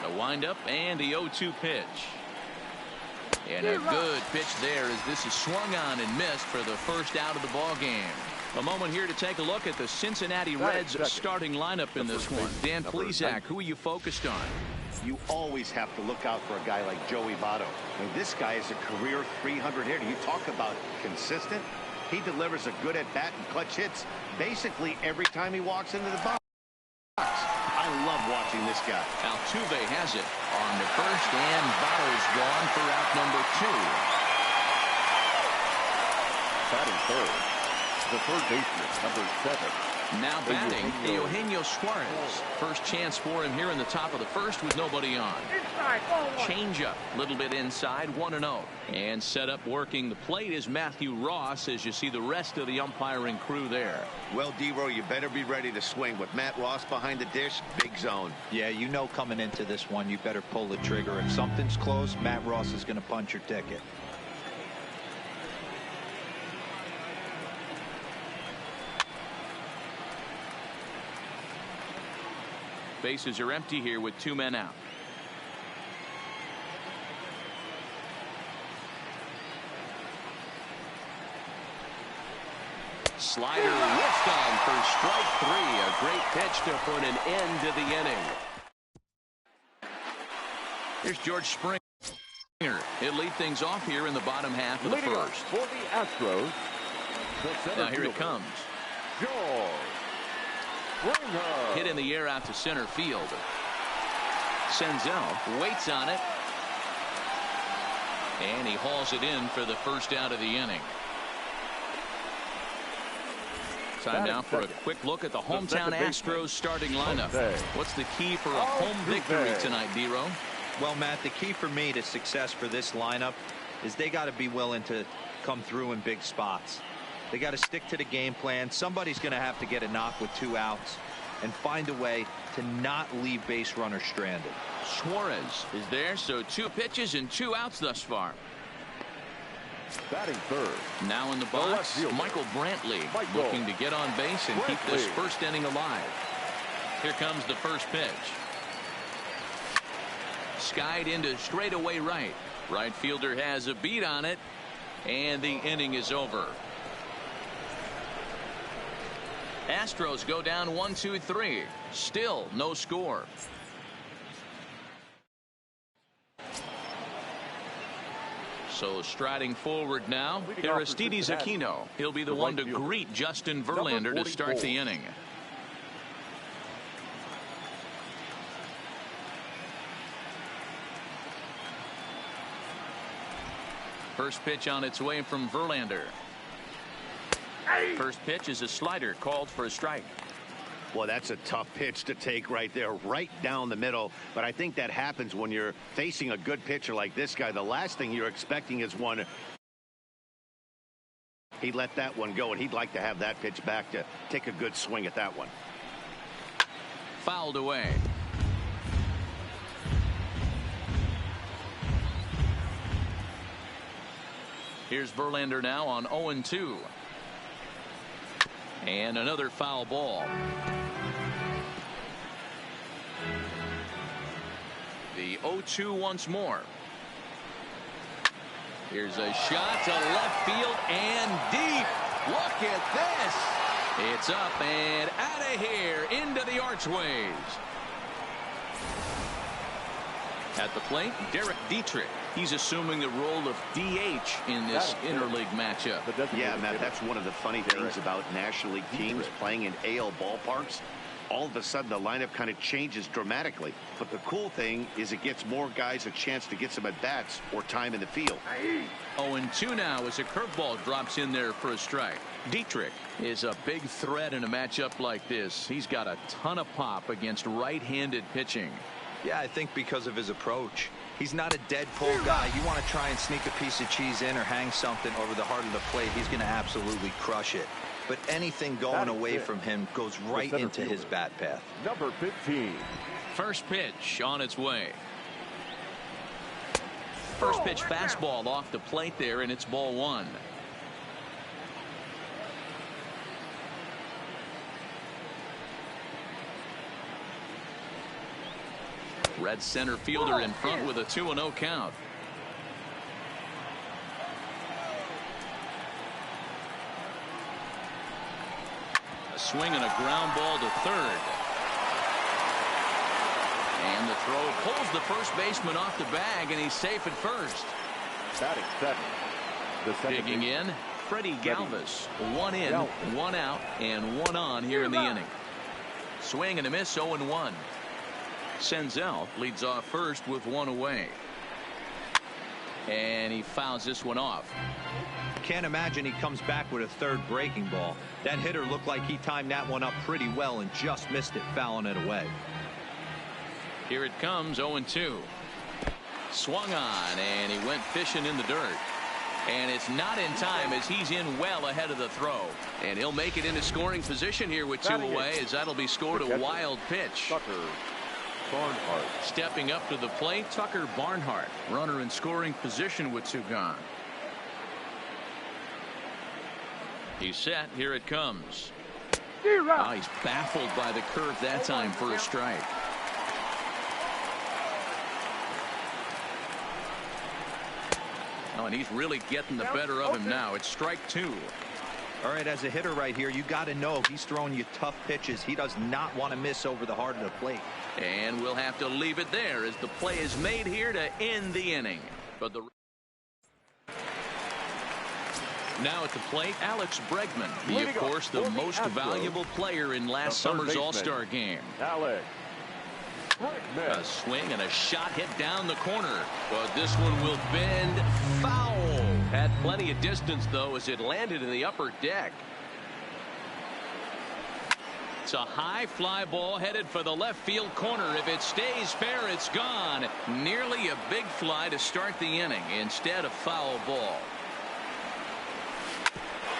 The windup and the 0-2 pitch. And a good pitch there as this is swung on and missed for the first out of the ball game. A moment here to take a look at the Cincinnati Reds starting lineup in this one. Dan Plesac, who are you focused on? You always have to look out for a guy like Joey Votto. I mean, this guy is a career 300 hitter. You talk about consistent. He delivers a good at bat and clutch hits basically every time he walks into the box. I love watching this guy. Altuve has it on the first, and Votto's gone for out number 2. Batting third, the third baseman, number 7. Now batting, Eugenio Suarez. First chance for him here in the top of the first with nobody on. Change up, little bit inside, 1-0. And set up working the plate is Matthew Ross as you see the rest of the umpiring crew there. Well, D-Row, you better be ready to swing. With Matt Ross behind the dish, big zone. Yeah, you know coming into this one, you better pull the trigger. If something's close, Matt Ross is going to punch your ticket. Bases are empty here with 2 men out. Slider whiffed on for strike 3. A great pitch to put an end to the inning. Here's George Springer. He'll lead things off here in the bottom half of the first. For the Astros, now here it comes. George Springer. Hit in the air out to center field. Senzel waits on it. And he hauls it in for the first out of the inning. Time now for a quick look at the hometown Astros starting lineup. What's the key for a home victory tonight, D-Row? Well, Matt, the key for me to success for this lineup is they got to be willing to come through in big spots. They got to stick to the game plan. Somebody's going to have to get a knock with 2 outs and find a way to not leave base runners stranded. Suarez is there, so 2 pitches and 2 outs thus far. Batting third. Now in the box, Michael Brantley looking to get on base and keep this first inning alive. Here comes the first pitch. Skied into straightaway right. Right fielder has a beat on it, and the inning is over. Astros go down 1-2-3. Still no score. So striding forward now, Aristides Aquino. He'll be the one to greet Justin Verlander to start the inning. First pitch on its way from Verlander. First pitch is a slider called for a strike. Well, that's a tough pitch to take right there, right down the middle. But I think that happens when you're facing a good pitcher like this guy. The last thing you're expecting is one. He let that one go, and he'd like to have that pitch back to take a good swing at that one. Fouled away. Here's Verlander now on 0-2. And another foul ball. The 0-2 once more. Here's a shot to left field and deep. Look at this. It's up and out of here into the archways. At the plate, Derek Dietrich. He's assuming the role of DH in this interleague matchup. Yeah, Matt, that's one of the funny things about National League teams playing in AL ballparks. All of a sudden, the lineup kind of changes dramatically. But the cool thing is it gets more guys a chance to get some at-bats or time in the field. 0-2 now as a curveball drops in there for a strike. Dietrich is a big threat in a matchup like this. He's got a ton of pop against right-handed pitching. Yeah, I think because of his approach. He's not a dead pull guy. You want to try and sneak a piece of cheese in or hang something over the heart of the plate, he's going to absolutely crush it. But anything going away from him goes right into his bat path. Number 15. First pitch on its way. First pitch fastball off the plate there, and it's ball 1. Red center fielder in front with a 2-0 count. A swing and a ground ball to third. And the throw pulls the first baseman off the bag, and he's safe at first. Batting seventh. The second Digging in, Freddie Galvis. 1 in, 1 out, and 1 on here in the inning. Swing and a miss, 0-1. Senzel leads off first with 1 away. And he fouls this one off. Can't imagine he comes back with a third breaking ball. That hitter looked like he timed that one up pretty well and just missed it, fouling it away. Here it comes, 0-2. Swung on, and he went fishing in the dirt. And it's not in time as he's in well ahead of the throw. And he'll make it into scoring position here with 2 away, as that'll be scored a wild pitch. Tucker Barnhart. Stepping up to the plate, Tucker Barnhart. Runner in scoring position with 2 gone. He's set. Here it comes. Oh, he's baffled by the curve that time for a strike. Oh, and he's really getting the better of him now. It's strike 2. All right, as a hitter right here, you got to know he's throwing you tough pitches. He does not want to miss over the heart of the plate. And we'll have to leave it there as the play is made here to end the inning. But the now at the plate, Alex Bregman. He, of course, the most valuable player in last summer's All-Star game. Alex Bregman. A swing and a shot hit down the corner. But this one will bend foul. Had plenty of distance, though, as it landed in the upper deck. It's a high fly ball headed for the left field corner. If it stays fair, it's gone. Nearly a big fly to start the inning. Instead, a foul ball.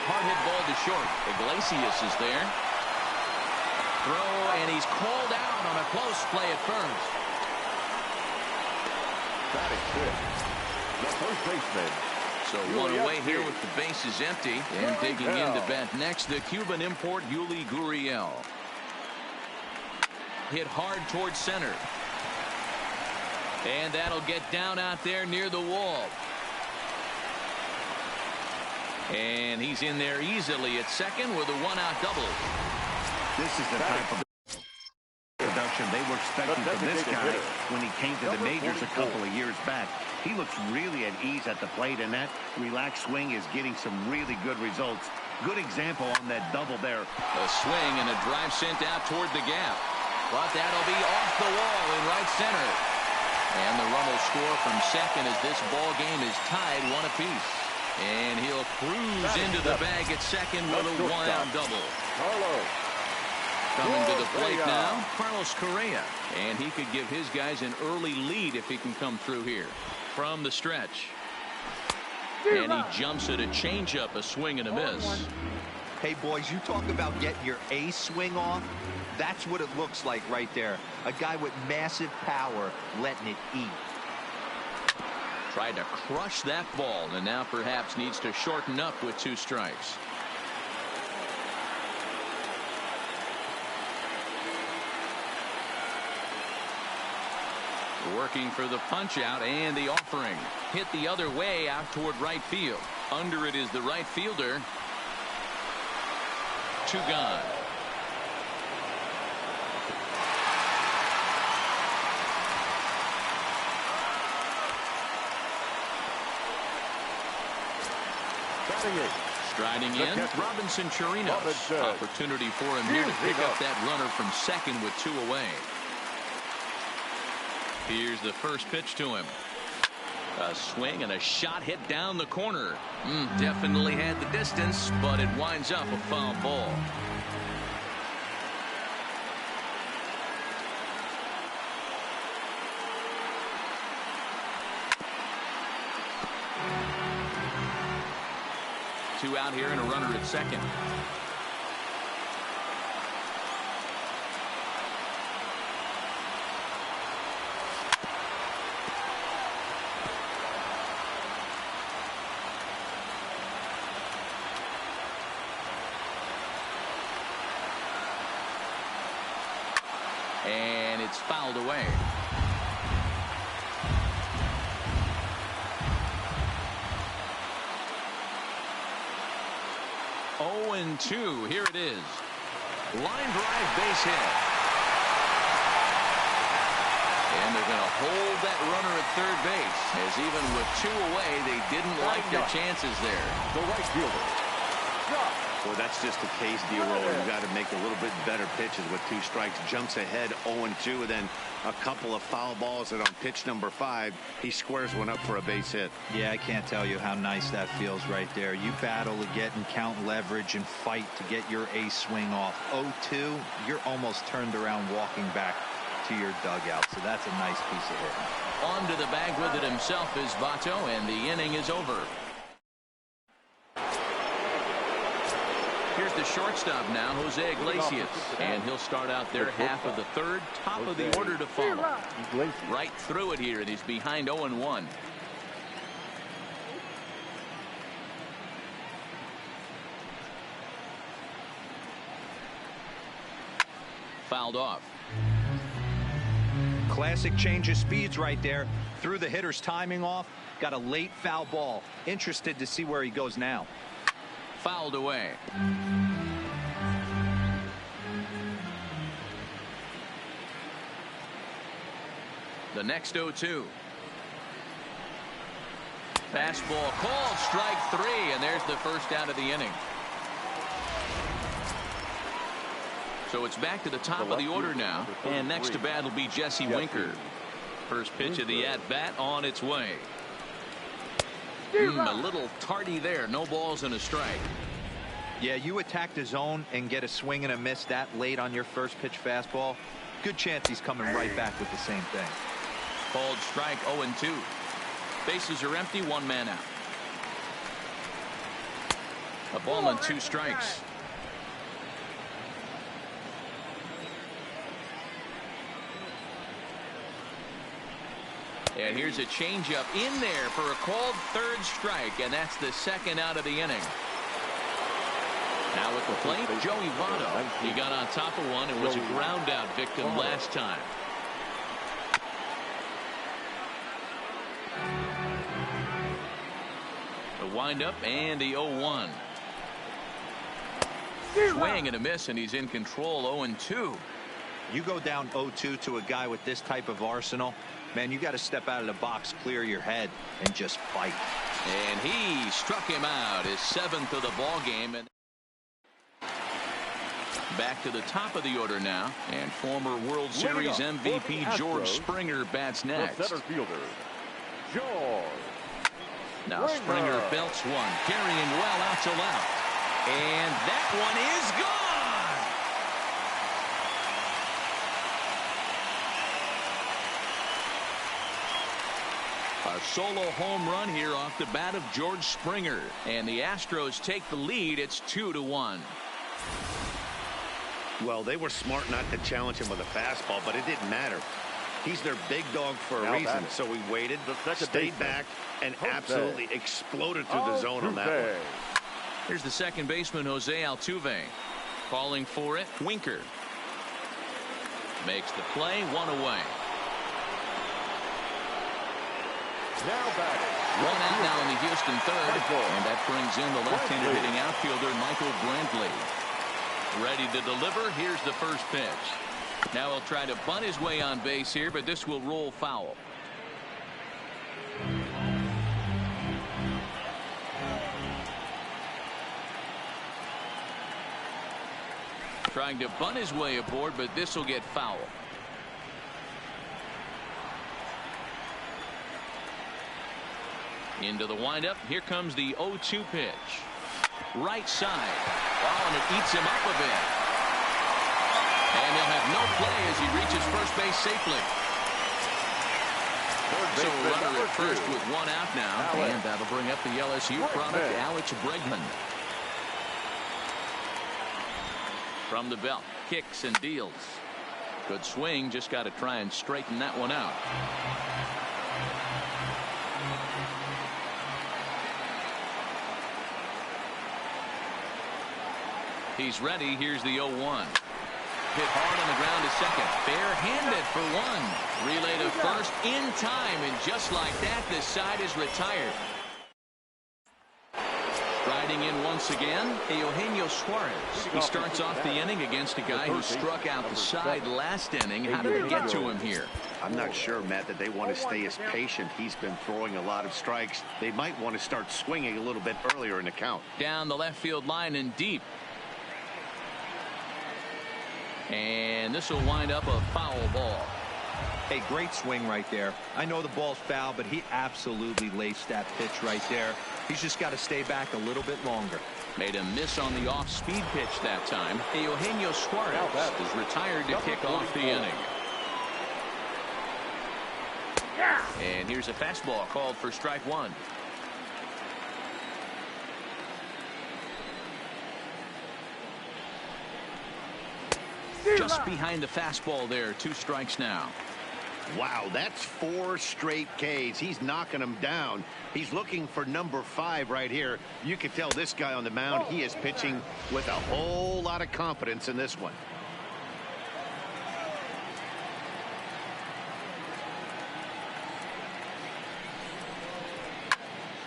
Hard hit ball to short. Iglesias is there. Throw, and he's called out on a close play at first. Batting fifth. The first baseman. So 1 away here with the bases empty. And digging in to bat next, the Cuban import Yuli Gurriel. Hit hard towards center. And that'll get down out there near the wall. And he's in there easily at second with a 1-out double. This is the type of production they were expecting from this guy when he came to the majors a couple of years back. He looks really at ease at the plate, and that relaxed swing is getting some really good results. Good example on that double there. A swing and a drive sent out toward the gap. But that'll be off the wall in right center. And the run will score from second as this ball game is tied 1 apiece. And he'll cruise into the bag at second with a 1-out double. Coming to the plate now, Carlos Correa. And he could give his guys an early lead if he can come through here. From the stretch. And he jumps at a changeup, a swing and a miss. Hey, boys, you talk about getting your ace swing off. That's what it looks like right there. A guy with massive power letting it eat. Tried to crush that ball, and now perhaps needs to shorten up with 2 strikes. Working for the punch out and the offering. Hit the other way out toward right field. Under it is the right fielder. 2 gone. Striding in, Robinson Chirinos. Opportunity for him here to pick up that runner from second with 2 away. Here's the first pitch to him. A swing and a shot hit down the corner. Definitely had the distance, but it winds up a foul ball. Two out here and a runner at second. And it's fouled away. 0-2. Here it is. Line drive base hit. And they're going to hold that runner at third base, as even with 2 away, they didn't like their chances there. The right fielder. Well, that's just the case, D-Roll. You've got to make a little bit better pitches with 2 strikes. Jumps ahead 0-2, and then a couple of foul balls, and on pitch number 5, he squares one up for a base hit. Yeah, I can't tell you how nice that feels right there. You battle to get and count leverage and fight to get your ace swing off. 0-2, you're almost turned around walking back to your dugout, so that's a nice piece of hitting. On to the bag with it himself is Votto, and the inning is over. Here's the shortstop now, Jose Iglesias, and he'll start out there half of the third, top of the order to follow. Right through it here, and he's behind 0-1. Fouled off. Classic change of speeds right there. Threw the hitter's timing off. Got a late foul ball. Interested to see where he goes now. Fouled away. The next 0-2. Fastball called, strike 3, and there's the first out of the inning. So it's back to the top of the order now, and next to bat will be Jesse Winker. First pitch of the at-bat on its way. A little tardy there. No balls and a strike. Yeah, you attack the zone and get a swing and a miss that late on your first pitch fastball. Good chance he's coming right back with the same thing. Called strike 0-2. Bases are empty, 1 man out. A ball and 2 strikes. And here's a changeup in there for a called third strike, and that's the second out of the inning. Now at the plate, Joey Votto. He got on top of one and was a ground out victim last time. The windup and the 0-1. Swing and a miss, and he's in control. 0-2. You go down 0-2 to a guy with this type of arsenal, man, you got to step out of the box, clear your head, and just fight. And he struck him out, his 7th of the ball game. And back to the top of the order now, and former World Series MVP George Springer bats next. The center fielder, George. Now Springer belts one, carrying well out to left, and that one is gone. A solo home run here off the bat of George Springer, and the Astros take the lead. It's 2-1. Well, they were smart not to challenge him with a fastball, but it didn't matter. He's their big dog for a reason, so he waited, stayed back, and absolutely exploded through the zone on that one. Here's the second baseman, Jose Altuve. Calling for it, Winker. Makes the play, 1 away. Now batting. 1 out now in the Houston third, and that brings in the left-handed hitting outfielder Michael Brantley. Ready to deliver. Here's the first pitch. Now he'll try to bunt his way on base here, but this will roll foul. Trying to bunt his way aboard, but this will get foul. Into the windup. Here comes the 0-2 pitch. Right side. Oh, and it eats him up a bit. And he'll have no play as he reaches first base safely. So runner at first with 1 out now. And that'll bring up the LSU product, Alex Bregman. From the belt. Kicks and deals. Good swing. Just got to try and straighten that one out. He's ready. Here's the 0-1. Hit hard on the ground to second. Bare-handed for 1. Relay to first in time, and just like that, this side is retired. Riding Hitting in once again, Eugenio Suarez. He starts off the inning against a guy who struck out the side last inning. How did it get to him here? I'm not sure, Matt, that they want to stay as patient. He's been throwing a lot of strikes. They might want to start swinging a little bit earlier in the count. Down the left field line and deep. And this will wind up a foul ball. Hey, great swing right there. I know the ball's foul, but he absolutely laced that pitch right there. He's just got to stay back a little bit longer. Made a miss on the off-speed pitch that time. Eugenio Suarez is retired to kick off the inning. And here's a fastball called for strike one. Just behind the fastball there. 2 strikes now. Wow, that's 4 straight Ks. He's knocking them down. He's looking for number 5 right here. You can tell this guy on the mound, he is pitching with a whole lot of confidence in this one.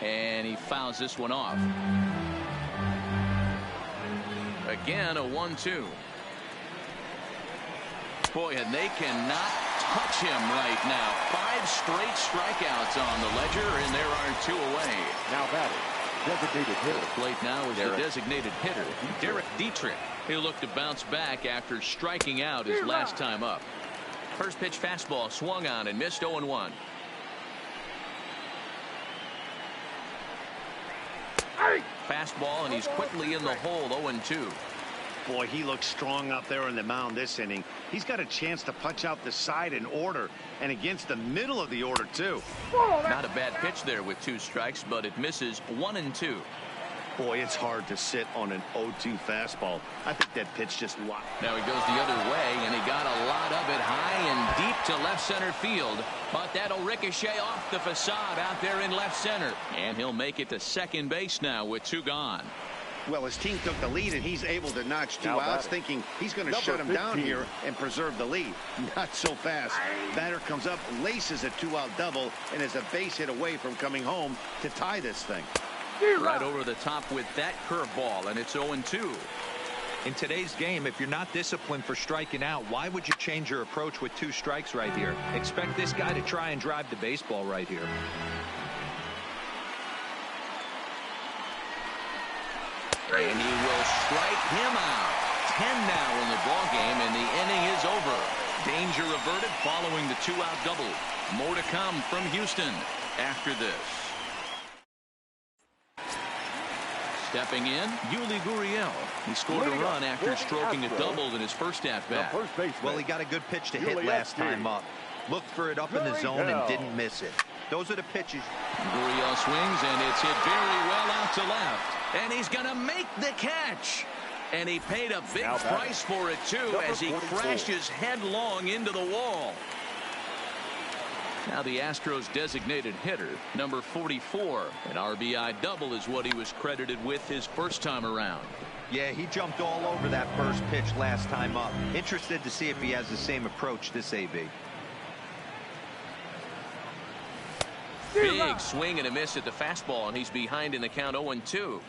And he fouls this one off. Again, a 1-2. Boy, and they cannot touch him right now. 5 straight strikeouts on the ledger, and there are 2 away. Now batting, designated hitter. The plate now is the designated hitter, Derek Dietrich. He'll look to bounce back after striking out his last time up. First pitch fastball swung on and missed. 0-1. Fastball, and he's quickly in the hole. 0-2. Boy, he looks strong up there on the mound this inning. He's got a chance to punch out the side in order, and against the middle of the order, too. Not a bad pitch there with 2 strikes, but it misses. 1-2. Boy, it's hard to sit on an 0-2 fastball. I think that pitch just locked. Now he goes the other way, and he got a lot of it high and deep to left center field. But that'll ricochet off the facade out there in left center. And he'll make it to second base now with 2 gone. Well, his team took the lead, and he's able to notch 2 outs, thinking he's going to shut him down here and preserve the lead. Not so fast. Batter comes up, laces a 2-out double, and is a base hit away from coming home to tie this thing. Right over the top with that curveball, and it's 0-2. In today's game, if you're not disciplined for striking out, why would you change your approach with 2 strikes right here? Expect this guy to try and drive the baseball right here. And he will strike him out. 10 now in the ball game, and the inning is over. Danger averted following the 2-out double. More to come from Houston after this. Stepping in, Yuli Gurriel. He scored a run after stroking a double in his first at-bat. Well, he got a good pitch to hit last time up. Looked for it up in the zone and didn't miss it. Those are the pitches. Gurriel swings, and it's hit very well out to left. And he's going to make the catch. And he paid a big price for it, too, as he crashes headlong into the wall. Now the Astros designated hitter, number 44. An RBI double is what he was credited with his first time around. Yeah, he jumped all over that first pitch last time up. Interested to see if he has the same approach this AB. Big swing and a miss at the fastball, and he's behind in the count 0-2.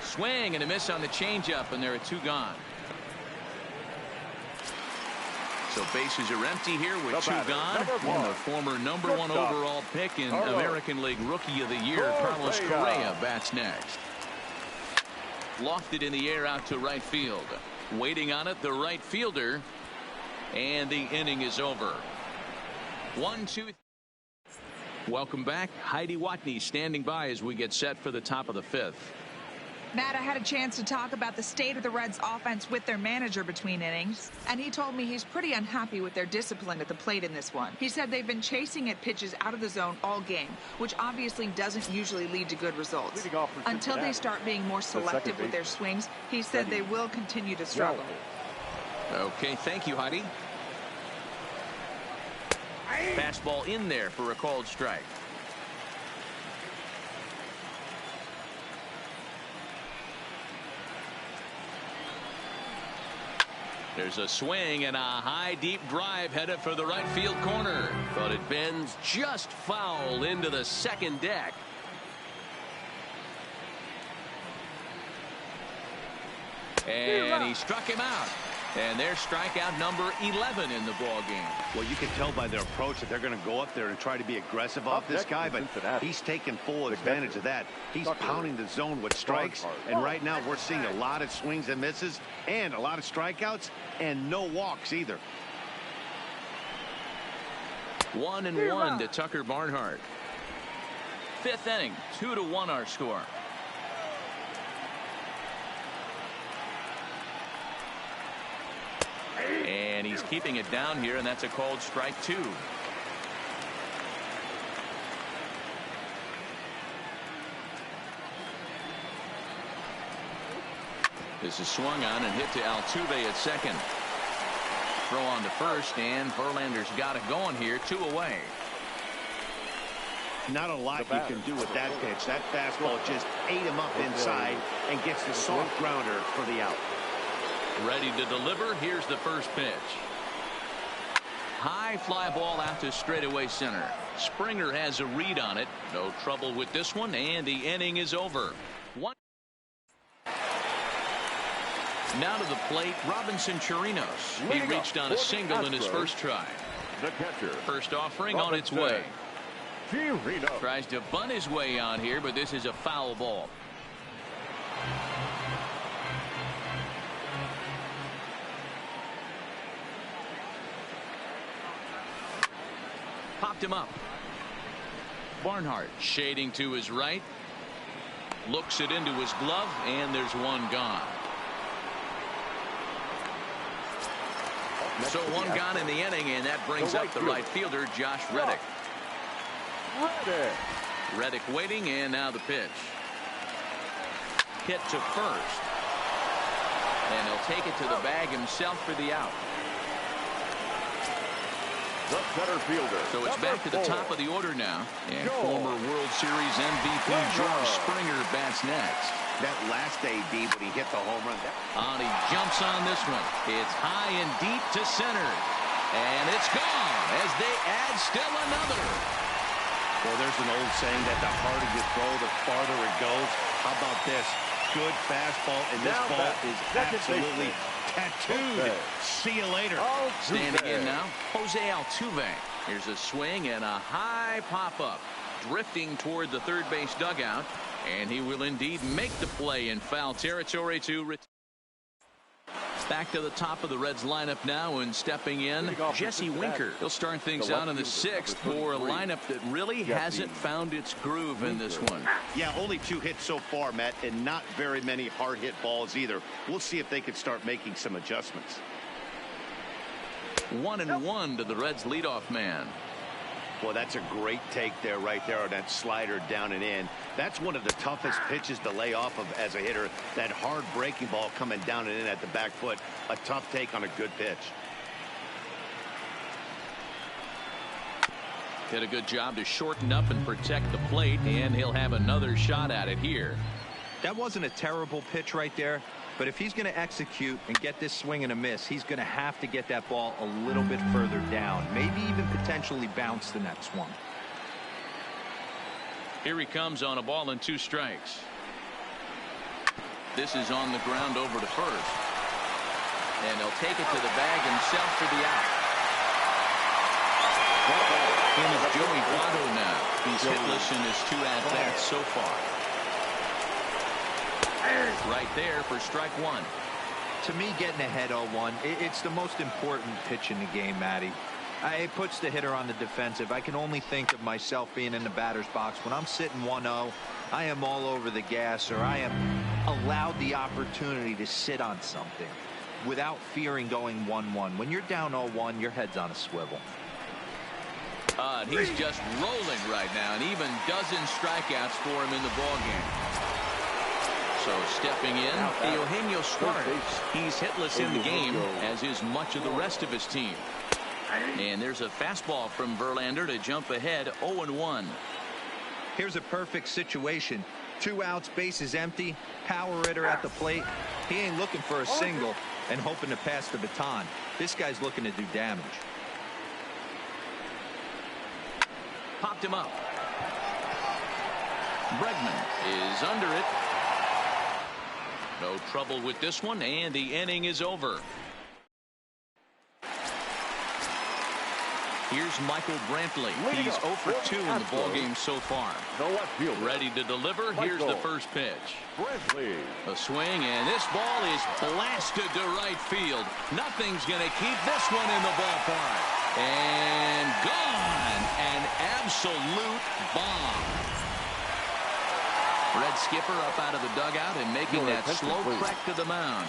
Swing and a miss on the changeup, and there are 2 gone. So bases are empty here with 2 gone. And the former number 1 overall pick in American League Rookie of the Year, Carlos Correa, bats next. Lofted in the air out to right field. Waiting on it, the right fielder. And the inning is over. 1-2. Welcome back. Heidi Watney standing by as we get set for the top of the 5th. Matt, I had a chance to talk about the state of the Reds offense with their manager between innings, and he told me he's pretty unhappy with their discipline at the plate in this one. He said they've been chasing at pitches out of the zone all game, which obviously doesn't usually lead to good results. Until they start being more selective with their swings, he said they will continue to struggle. Okay, thank you, Heidi. Fastball in there for a called strike. There's a swing and a high deep drive headed for the right field corner, but it bends just foul into the second deck. And he struck him out. And there's strikeout number 11 in the ball game. Well, you can tell by their approach that they're going to go up there and try to be aggressive off this guy, but he's taking full advantage of that. He's pounding the zone with strikes, and right now we're seeing a lot of swings and misses and a lot of strikeouts and no walks either. 1-1 to Tucker Barnhart. Fifth inning, 2-1 our score. And he's keeping it down here, and that's a called strike 2. This is swung on and hit to Altuve at second. Throw on to first, and Verlander's got it going here, 2 away. Not a lot you can do with that pitch. That fastball just ate him up inside and gets the soft grounder for the out. Ready to deliver. Here's the first pitch. High fly ball out to straightaway center. Springer has a read on it. No trouble with this one, and the inning is over. Now to the plate, Robinson Chirinos. He reached on a single in his first try. The catcher. First offering on its way. Tries to bunt his way on here, but this is a foul ball. Popped him up. Barnhart shading to his right. Looks it into his glove, and there's one gone. So one gone in the inning, and that brings up the right fielder, Josh Reddick. Reddick waiting, and now the pitch. Hit to first. And he'll take it to the bag himself for the out. The center fielder. So it's back to the top of the order now. And former World Series MVP George Springer bats next. That last AB when he hit the home run. He jumps on this one. It's high and deep to center. And it's gone as they add still another. Well, there's an old saying that the harder you throw, the farther it goes. How about this? Good fastball, and this ball is absolutely tattooed. See you later. Standing in now, Jose Altuve. Here's a swing and a high pop-up. Drifting toward the third base dugout. And he will indeed make the play in foul territory to return. Back to the top of the Reds lineup now, and stepping in, Jesse Winker. He'll start things out in the sixth for a lineup that really hasn't found its groove in this one. Yeah, only 2 hits so far, Matt, and not very many hard hit balls either. We'll see if they can start making some adjustments. 1-1 to the Reds leadoff man. Well, that's a great take there, right there on that slider down and in. That's one of the toughest pitches to lay off of as a hitter. That hard breaking ball coming down and in at the back foot. A tough take on a good pitch. Did a good job to shorten up and protect the plate, and he'll have another shot at it here. That wasn't a terrible pitch right there. But if he's going to execute and get this swing and a miss, he's going to have to get that ball a little bit further down. Maybe even potentially bounce the next one. Here he comes on a ball and 2 strikes. This is on the ground over to first. And he'll take it to the bag himself for the out. In is Joey Votto now. He's hitless in his 2 at-bats so far. Right there for strike 1. To me, getting ahead 0-1, it's the most important pitch in the game, Matty. It puts the hitter on the defensive. I can only think of myself being in the batter's box. When I'm sitting 1-0, I am all over the gas, or I am allowed the opportunity to sit on something without fearing going 1-1. When you're down 0-1, your head's on a swivel. And he's just rolling right now, and even dozen strikeouts for him in the ballgame. So stepping in, Eugenio Suarez. He's hitless in the game, as is much of the rest of his team. And there's a fastball from Verlander to jump ahead 0-1. Here's a perfect situation. 2 outs, bases empty, power hitter at the plate. He ain't looking for a single and hoping to pass the baton. This guy's looking to do damage. Popped him up. Bregman is under it. No trouble with this one, and the inning is over. Here's Michael Brantley. He's 0 for 2 in the ballgame so far. Ready to deliver. Here's the first pitch. A swing, and this ball is blasted to right field. Nothing's going to keep this one in the ballpark. And gone. An absolute bomb. Red skipper up out of the dugout and making that slow trek to the mound.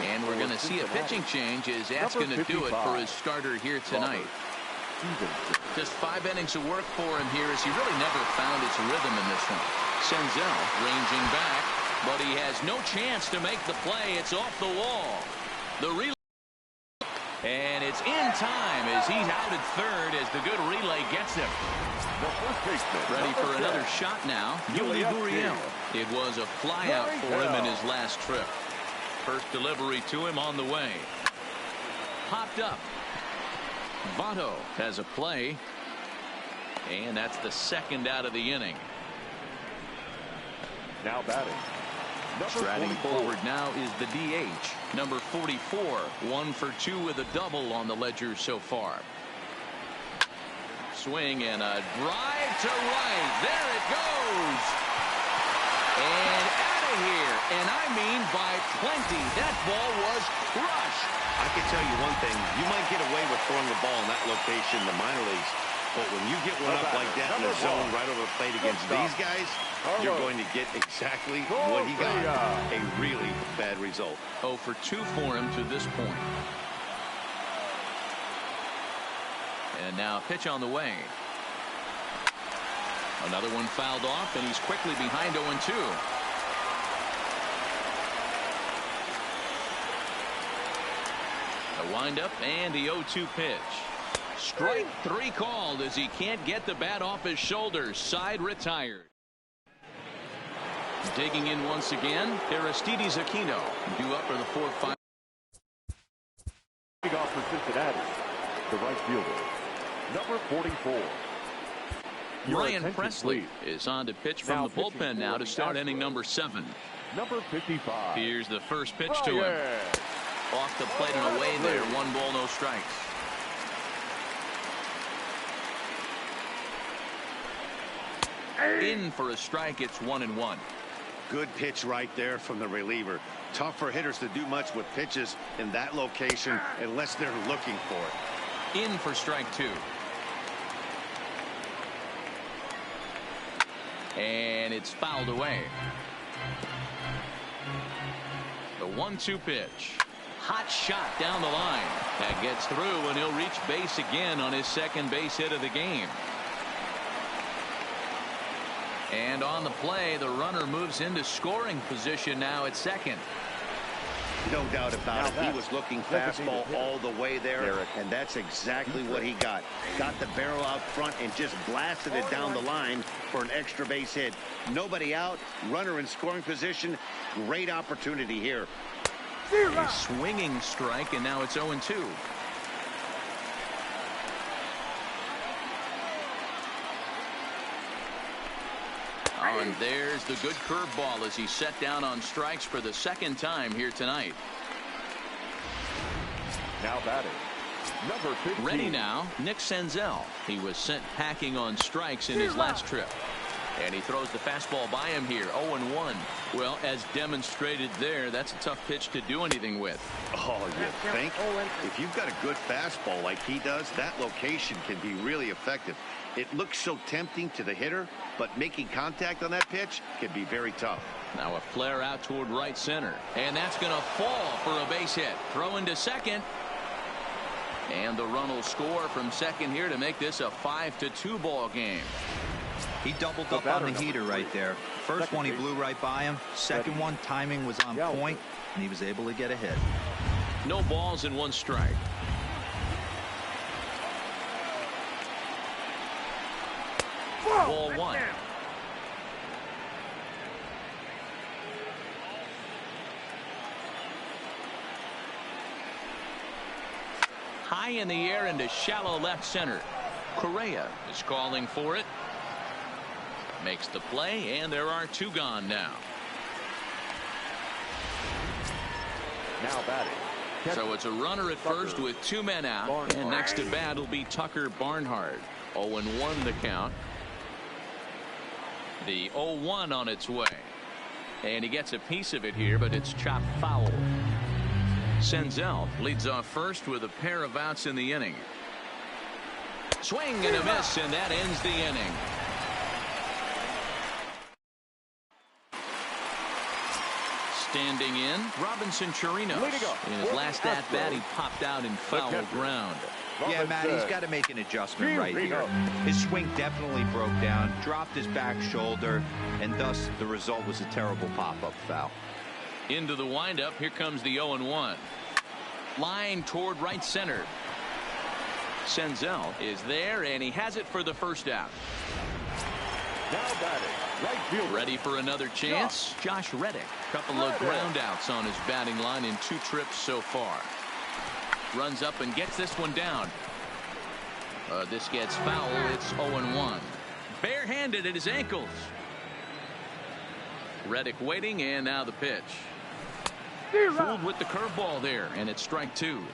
And we're going to see a pitching change as that's going to do it for his starter here tonight. Just 5 innings of work for him here as he really never found his rhythm in this one. Senzel ranging back, but he has no chance to make the play. It's off the wall. The relay. And it's in time as he's out at third as the good relay gets him. Ready for another shot now. Yuli Gurriel. It was a flyout for him in his last trip. First delivery to him on the way. Popped up. Votto has a play. And that's the second out of the inning. Now batting. Striding forward now is the DH. Number 44. 1 for 2 with a double on the ledger so far. Swing and a drive to right. There it goes. And out of here. And I mean by plenty. That ball was crushed. I can tell you one thing. You might get away with throwing the ball in that location in the minor leagues. But when you get one up like that in the zone right over the plate against these guys, you're going to get exactly what he got. A really bad result. 0 for 2 for him to this point. And now a pitch on the way. Another one fouled off, and he's quickly behind 0-2. A windup and the 0-2 pitch. Strike 3 called as he can't get the bat off his shoulders. Side retired. Digging in once again, Aristides Aquino due up for the 4th. Off for Cincinnati, the right fielder, number 44. Ryan Presley is on to pitch from the bullpen now to start inning number 7. Number 55. Here's the first pitch to him. Off the plate and away there. 1 ball, no strikes. In for a strike. It's 1-1. Good pitch right there from the reliever. Tough for hitters to do much with pitches in that location unless they're looking for it. In for strike 2. And it's fouled away. The 1-2 pitch. Hot shot down the line. That gets through, and he'll reach base again on his second base hit of the game. And on the play, the runner moves into scoring position now at second. No doubt about it. He was looking fastball all the way there, and that's exactly what he got. Got the barrel out front and just blasted it down the line for an extra base hit. Nobody out, runner in scoring position. Great opportunity here. A swinging strike, and now it's 0-2. Oh, and there's the good curveball as he's set down on strikes for the second time here tonight. Now batting, number 15. Ready now, Nick Senzel. He was sent packing on strikes in his last trip. And he throws the fastball by him here, 0-1. Well, as demonstrated there, that's a tough pitch to do anything with. Oh, you think? If you've got a good fastball like he does, that location can be really effective. It looks so tempting to the hitter, but making contact on that pitch can be very tough. Now a flare out toward right center. And that's going to fall for a base hit. Throw into second. And the run will score from second here to make this a 5-2 ball game. He doubled up on the heater right there. First one he blew right by him. Second one, timing was on point, and he was able to get a hit. No balls and 1 strike. Ball 1. high in the air into shallow left center. Correa is calling for it. Makes the play, and there are 2 gone now. Now batting. So it's a runner at first with 2 men out. Barnhart. And next to bat will be Tucker Barnhart. 0-1 the count. The 0-1 on its way. And he gets a piece of it here, but it's chopped foul. Senzel leads off first with a pair of outs in the inning. Swing and a miss, and that ends the inning. Standing in, Robinson Chirinos. In his last at-bat, he popped out in foul ground. Yeah, Matt, he's got to make an adjustment right here. His swing definitely broke down, dropped his back shoulder, and thus the result was a terrible pop-up foul. Into the windup, here comes the 0-1. Line toward right center. Senzel is there, and he has it for the first out. Now batting. Right field. Ready for another chance. Josh Reddick. Couple of ground outs on his batting line in 2 trips so far. Runs up and gets this one down. This gets foul. It's 0-1. Barehanded at his ankles. Reddick waiting, and now the pitch. Fooled with the curveball there, and it's strike 2.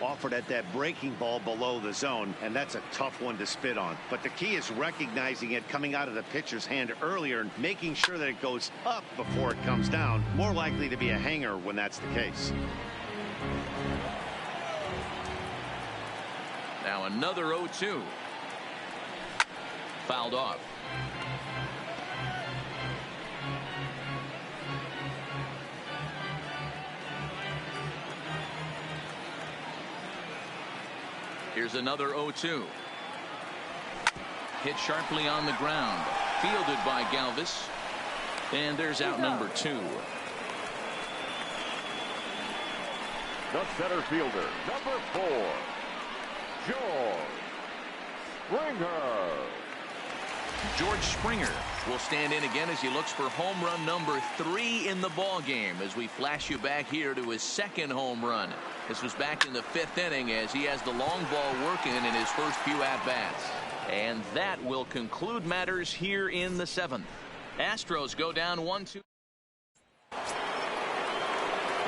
Offered at that breaking ball below the zone, and that's a tough one to spit on. But the key is recognizing it coming out of the pitcher's hand earlier and making sure that it goes up before it comes down. More likely to be a hanger when that's the case. Now another 0-2. Fouled off. Here's another 0-2. Hit sharply on the ground. Fielded by Galvis. And there's out number 2. The center fielder, number 4, George Springer. George Springer will stand in again as he looks for home run number 3 in the ball game, as we flash you back here to his 2nd home run. This was back in the 5th inning as he has the long ball working in his first few at-bats. And that will conclude matters here in the 7th. Astros go down 1-2.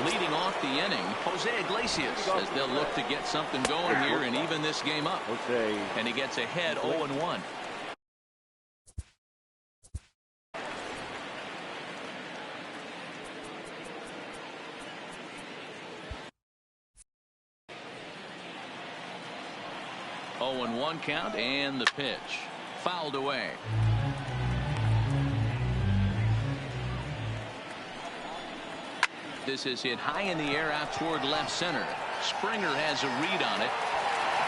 Leading off the inning, Jose Iglesias, as they'll look to get something going here and even this game up. And he gets ahead 0-1. One count, and the pitch fouled away. This is hit high in the air out toward left center. Springer has a read on it,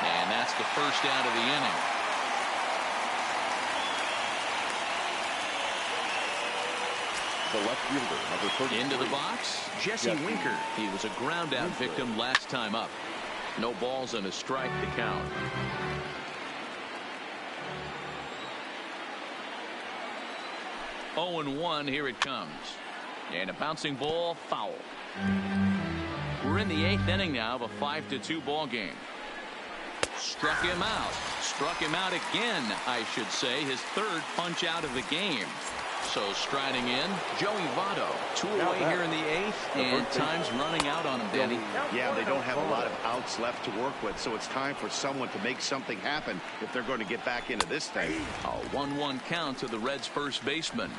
and that's the first out of the inning. The left fielder, number 33. Into the box, Jesse Winker. He was a ground out victim last time up. No balls and a strike to count. 0-1, here it comes. And a bouncing ball, foul. We're in the 8th inning now of a 5-2 ball game. Struck him out. Struck him out again, I should say. His 3rd punch out of the game. So striding in, Joey Votto. 2 away here in the 8th, and time's running out on him, Danny. Yeah, they don't have a lot of outs left to work with, so it's time for someone to make something happen if they're going to get back into this thing. A 1-1 count to the Reds' first baseman.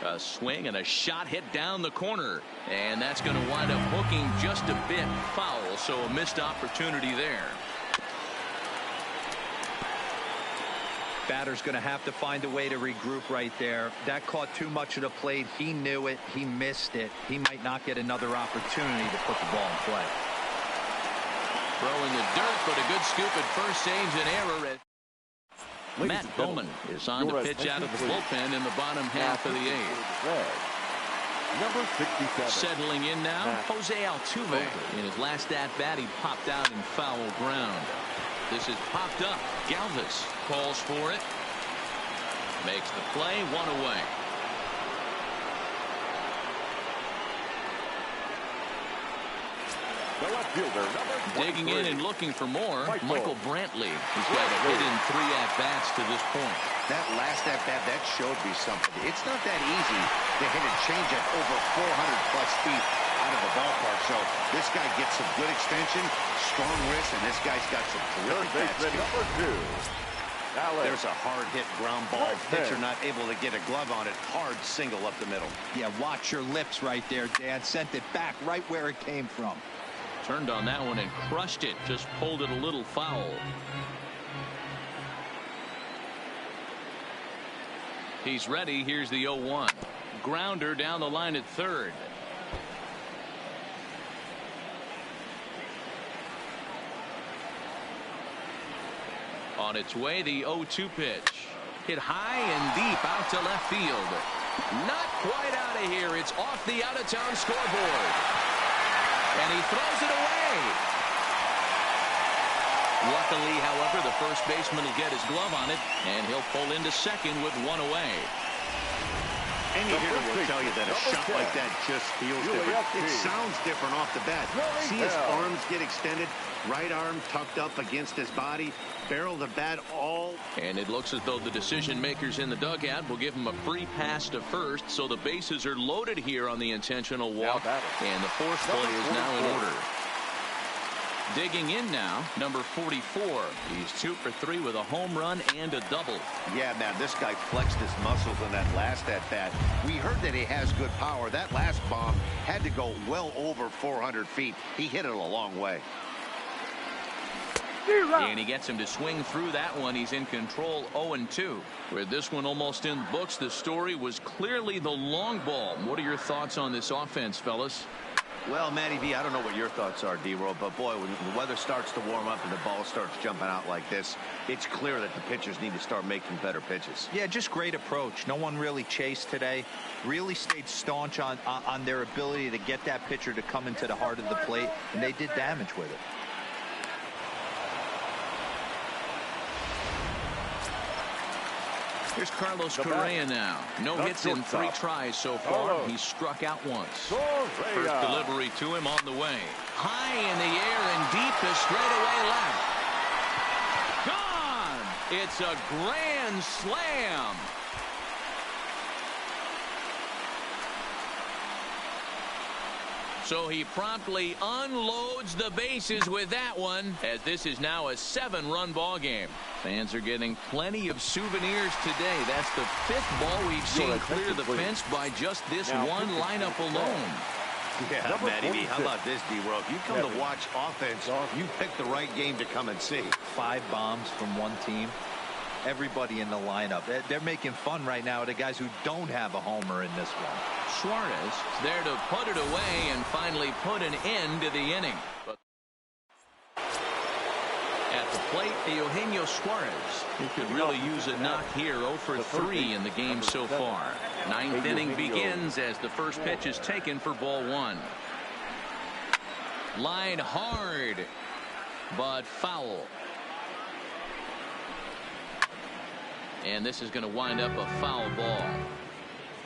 A swing and a shot hit down the corner, and that's going to wind up hooking just a bit foul, so a missed opportunity there. Batter's going to have to find a way to regroup right there. That caught too much of the plate. He knew it. He missed it. He might not get another opportunity to put the ball in play. Throwing the dirt, but a good scoop at first saves an error. Matt Bowman is on to pitch out of the bullpen in the bottom half of the 8th. Number 67. Settling in now, Jose Altuve. In his last at-bat, he popped out in foul ground. This is popped up. Galvis calls for it. Makes the play, 1 away. The left fielder, number 23. Digging in and looking for more, Michael Brantley. He's got a hit in 3 at-bats to this point. That last at-bat, that showed me something. It's not that easy to hit a changeup over 400-plus feet out of the ballpark. So this guy gets some good extension, strong wrist, and this guy's got some terrific bat skills. Number 2. There's a hard-hit ground ball. Pitcher not able to get a glove on it. Hard single up the middle. Yeah, watch your lips right there, Dan. Sent it back right where it came from. Turned on that one and crushed it. Just pulled it a little foul. He's ready. Here's the 0-1. Grounder down the line at third. On its way, the 0-2 pitch. Hit high and deep out to left field. Not quite out of here. It's off the out-of-town scoreboard. And he throws it away. Luckily, however, the first baseman will get his glove on it, and he'll pull into second with 1 away. Any hitter will tell you that a shot like that just feels different. It sounds different off the bat. See his arms get extended, right arm tucked up against his body, barrel the bat all. And it looks as though the decision makers in the dugout will give him a free pass to first, so the bases are loaded here on the intentional walk, and the force play is now in order. Digging in now, number 44. He's 2 for 3 with a home run and a double. Yeah, man, this guy flexed his muscles in that last at-bat. We heard that he has good power. That last bomb had to go well over 400 feet. He hit it a long way. And he gets him to swing through that one. He's in control 0-2. With this one almost in the books, the story was clearly the long ball. What are your thoughts on this offense, fellas? Well, Matty V, I don't know what your thoughts are, D-Roll, but boy, when the weather starts to warm up and the ball starts jumping out like this, it's clear that the pitchers need to start making better pitches. Yeah, just great approach. No one really chased today. Really stayed staunch on their ability to get that pitcher to come into the heart of the plate, and they did damage with it. Here's Carlos Correa now. No hits in 3 tries so far. He's struck out once. First delivery to him on the way. High in the air and deep to straightaway left. Gone! It's a grand slam. So he promptly unloads the bases with that one, as this is now a 7-run ball game. Fans are getting plenty of souvenirs today. That's the 5th ball we've seen clear the fence by just this one lineup alone. Yeah, Matty V, how about this, D-World? If you come to watch offense, you pick the right game to come and see. 5 bombs from one team. Everybody in the lineup. They're making fun right now of the guys who don't have a homer in this one. Suarez there to put it away and finally put an end to the inning. But at the plate, Eugenio Suarez, who could really use a knock here. 0 for 3 in the game so far. 9th inning begins as the first pitch is taken for ball 1. Line hard, but foul. And this is going to wind up a foul ball.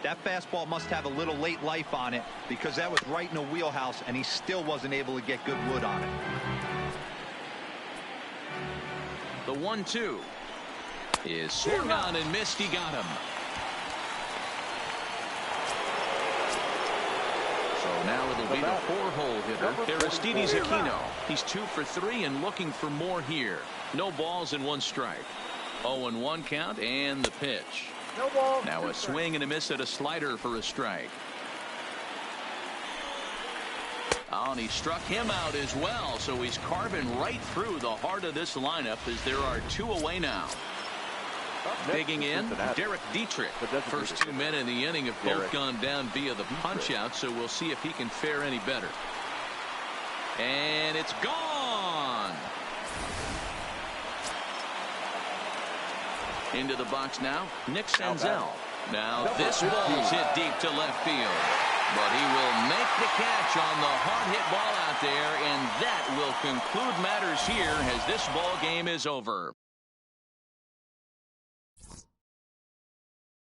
That fastball must have a little late life on it, because that was right in the wheelhouse, and he still wasn't able to get good wood on it. The 1-2 is swung on and missed. He got him. So now it'll be the 4-hole hitter, Aristides Aquino. He's 2 for 3 and looking for more here. No balls and 1 strike. 0-1 count and the pitch. Now a swing and a miss at a slider for a strike. Oh, and he struck him out as well, so he's carving right through the heart of this lineup as there are 2 away now. Digging in, Derek Dietrich. First 2 men in the inning have both gone down via the punch-out, so we'll see if he can fare any better. And it's gone! Into the box now, Nick Senzel. Now this ball's hit deep to left field. But he will make the catch on the hard-hit ball out there, and that will conclude matters here as this ball game is over.